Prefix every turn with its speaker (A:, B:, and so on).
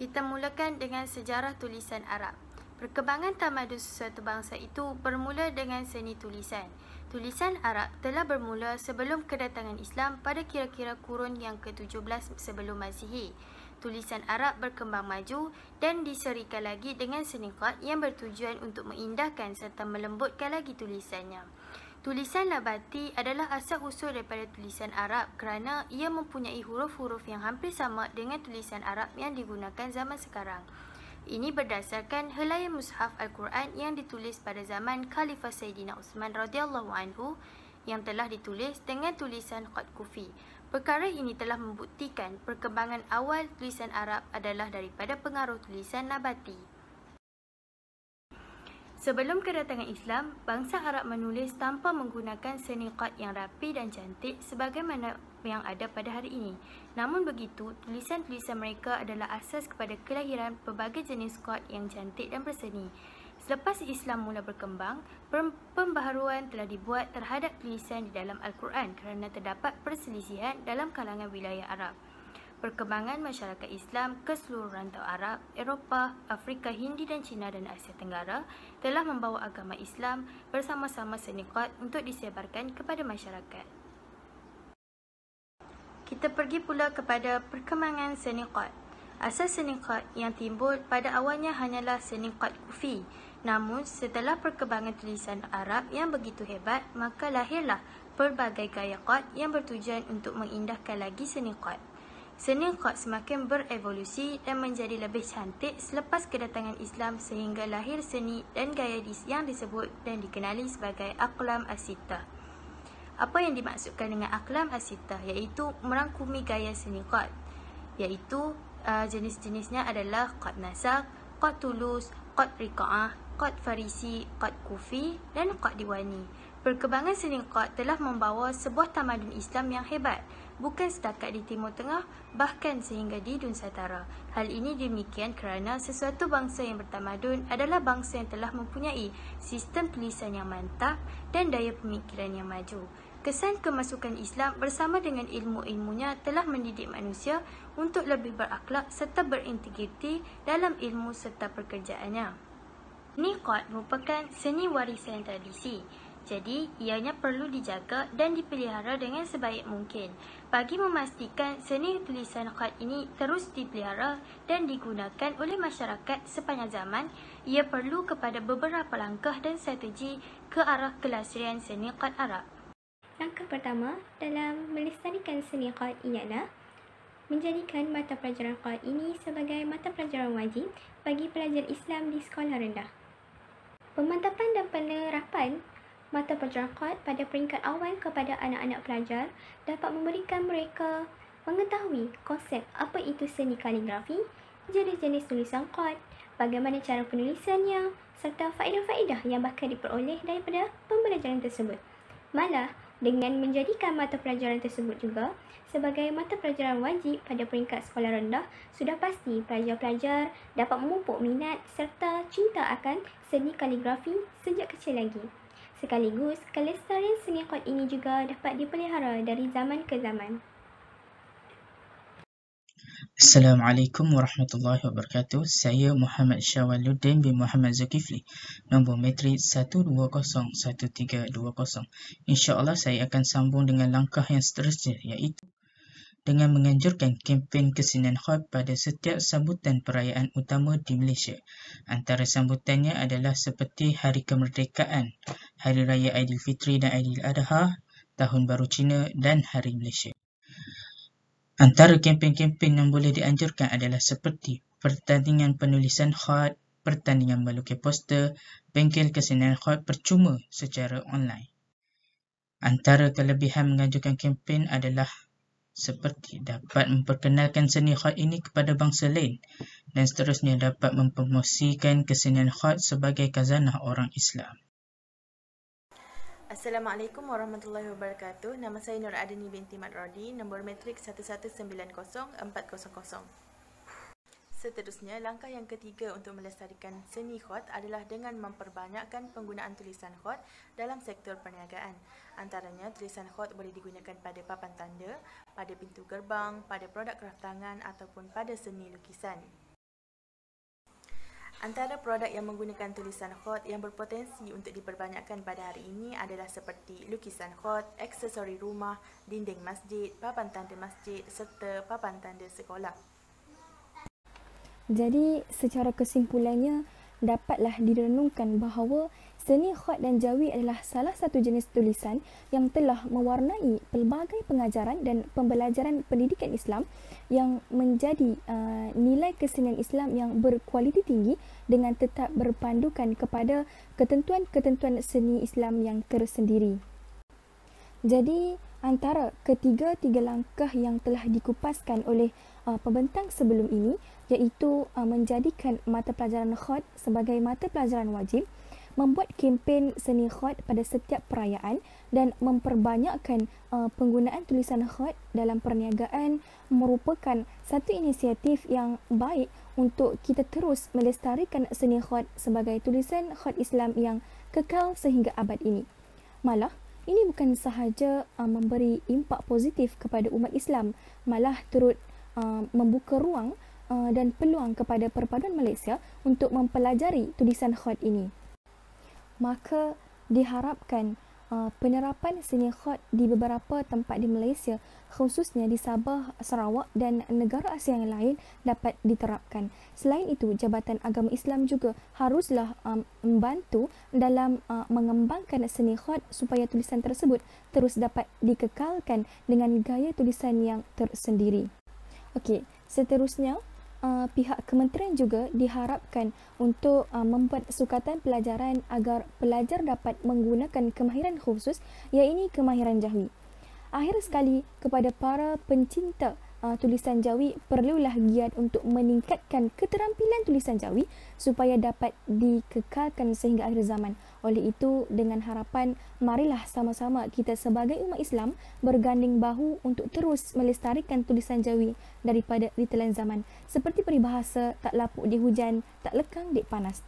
A: Kita mulakan dengan sejarah tulisan Arab. Perkembangan tamadun sesuatu bangsa itu bermula dengan seni tulisan. Tulisan Arab telah bermula sebelum kedatangan Islam pada kira-kira kurun yang ke-17 sebelum Masihi. Tulisan Arab berkembang maju dan diserikan lagi dengan seni qad yang bertujuan untuk mengindahkan serta melembutkan lagi tulisannya. Tulisan nabati adalah asal-usul daripada tulisan Arab kerana ia mempunyai huruf-huruf yang hampir sama dengan tulisan Arab yang digunakan zaman sekarang. Ini berdasarkan helaian mushaf Al-Quran yang ditulis pada zaman Khalifah Sayyidina Uthman radhiyallahu anhu yang telah ditulis dengan tulisan qad kufi. Perkara ini telah membuktikan perkembangan awal tulisan Arab adalah daripada pengaruh tulisan nabati. Sebelum kedatangan Islam, bangsa Arab menulis tanpa menggunakan seni qad yang rapi dan cantik sebagaimana yang ada pada hari ini. Namun begitu, tulisan-tulisan mereka adalah asas kepada kelahiran pelbagai jenis qad yang cantik dan berseni. Selepas Islam mula berkembang, pembaharuan telah dibuat terhadap tulisan di dalam Al-Quran kerana terdapat perselisihan dalam kalangan wilayah Arab. Perkembangan masyarakat Islam ke seluruh rantau Arab, Eropah, Afrika, Hindi dan China dan Asia Tenggara telah membawa agama Islam bersama-sama seni qad untuk disebarkan kepada masyarakat. Kita pergi pula kepada perkembangan seni qad. Asas seni qad yang timbul pada awalnya hanyalah seni qad kufi. Namun setelah perkembangan tulisan Arab yang begitu hebat, maka lahirlah pelbagai gaya qad yang bertujuan untuk mengindahkan lagi seni qad. Seni qad semakin berevolusi dan menjadi lebih cantik selepas kedatangan Islam sehingga lahir seni dan gaya yang disebut dan dikenali sebagai aqlam as-sittah. Apa yang dimaksudkan dengan aqlam as-sittah iaitu merangkumi gaya seni qad, iaitu jenis-jenisnya adalah qad nasakh, qad tulus, qad riqa'ah, qad farisi, qad kufi dan qad diwani. Perkembangan seni qad telah membawa sebuah tamadun Islam yang hebat, bukan setakat di Timur Tengah, bahkan sehingga di Nusantara. Hal ini demikian kerana sesuatu bangsa yang bertamadun adalah bangsa yang telah mempunyai sistem tulisan yang mantap dan daya pemikiran yang maju. Kesan kemasukan Islam bersama dengan ilmu-ilmunya telah mendidik manusia untuk lebih berakhlak serta berintegriti dalam ilmu serta pekerjaannya. Seni qad merupakan seni warisan tradisi. Jadi, ianya perlu dijaga dan dipelihara dengan sebaik mungkin. Bagi memastikan seni tulisan qad ini terus dipelihara dan digunakan oleh masyarakat sepanjang zaman, ia perlu kepada beberapa langkah dan strategi ke arah kelestarian seni qad Arab.
B: Langkah pertama dalam melestarikan seni qad ialah menjadikan mata pelajaran qad ini sebagai mata pelajaran wajib bagi pelajar Islam di sekolah rendah. Pemantapan dan penerapan mata pelajaran qad pada peringkat awal kepada anak-anak pelajar dapat memberikan mereka mengetahui konsep apa itu seni kaligrafi, jenis-jenis tulisan qad, bagaimana cara penulisannya, serta faedah-faedah yang bakal diperoleh daripada pembelajaran tersebut. Malah, dengan menjadikan mata pelajaran tersebut juga sebagai mata pelajaran wajib pada peringkat sekolah rendah, sudah pasti pelajar-pelajar dapat memupuk minat serta cinta akan seni kaligrafi sejak kecil lagi. Sekaligus, kelestarian seni qad ini juga dapat dipelihara dari zaman ke zaman.
C: Assalamualaikum warahmatullahi wabarakatuh. Saya Muhammad Syawaluddin bin Muhammad Zulkifli, nombor matrik 1201320. InsyaAllah saya akan sambung dengan langkah yang seterusnya, iaitu dengan menganjurkan kempen kesenian qad pada setiap sambutan perayaan utama di Malaysia. Antara sambutannya adalah seperti Hari Kemerdekaan, Hari Raya Aidilfitri dan Aidiladha, Tahun Baru Cina dan Hari Malaysia. Antara kempen-kempen yang boleh dianjurkan adalah seperti pertandingan penulisan qad, pertandingan melukis poster, bengkel kesenian qad percuma secara online. Antara kelebihan menganjurkan kempen adalah seperti dapat memperkenalkan seni qad ini kepada bangsa lain dan seterusnya dapat mempromosikan kesenian qad sebagai khazanah orang Islam.
D: Assalamualaikum warahmatullahi wabarakatuh. Nama saya Nur Adini binti Mat Rodi, nombor matrik 1190400. Seterusnya, langkah yang ketiga untuk melestarikan seni qad adalah dengan memperbanyakkan penggunaan tulisan qad dalam sektor perniagaan. Antaranya, tulisan qad boleh digunakan pada papan tanda, pada pintu gerbang, pada produk kraftangan ataupun pada seni lukisan. Antara produk yang menggunakan tulisan khot yang berpotensi untuk diperbanyakkan pada hari ini adalah seperti lukisan khot, aksesori rumah, dinding masjid, papan tanda masjid serta papan tanda sekolah.
E: Jadi, secara kesimpulannya, dapatlah direnungkan bahawa seni khot dan jawi adalah salah satu jenis tulisan yang telah mewarnai pelbagai pengajaran dan pembelajaran pendidikan Islam yang menjadi nilai kesenian Islam yang berkualiti tinggi dengan tetap berpandukan kepada ketentuan-ketentuan seni Islam yang tersendiri. Jadi, antara ketiga langkah yang telah dikupaskan oleh pembentang sebelum ini, iaitu menjadikan mata pelajaran khot sebagai mata pelajaran wajib, membuat kempen seni khot pada setiap perayaan dan memperbanyakkan penggunaan tulisan khot dalam perniagaan merupakan satu inisiatif yang baik untuk kita terus melestarikan seni khot sebagai tulisan khot Islam yang kekal sehingga abad ini. Malah, ini bukan sahaja memberi impak positif kepada umat Islam, malah turut membuka ruang dan peluang kepada perpaduan Malaysia untuk mempelajari tulisan khot ini. Maka diharapkan penerapan seni khot di beberapa tempat di Malaysia, khususnya di Sabah, Sarawak dan negara Asia yang lain dapat diterapkan. Selain itu, Jabatan Agama Islam juga haruslah membantu dalam mengembangkan seni khot supaya tulisan tersebut terus dapat dikekalkan dengan gaya tulisan yang tersendiri. Okey, seterusnya pihak kementerian juga diharapkan untuk membuat sukatan pelajaran agar pelajar dapat menggunakan kemahiran khusus, iaitu kemahiran jawi. Akhir sekali, kepada para pencinta tulisan jawi, perlulah giat untuk meningkatkan keterampilan tulisan jawi supaya dapat dikekalkan sehingga akhir zaman. Oleh itu, dengan harapan, marilah sama-sama kita sebagai umat Islam berganding bahu untuk terus melestarikan tulisan jawi daripada ditelan zaman. Seperti peribahasa, tak lapuk di hujan, tak lekang di panas.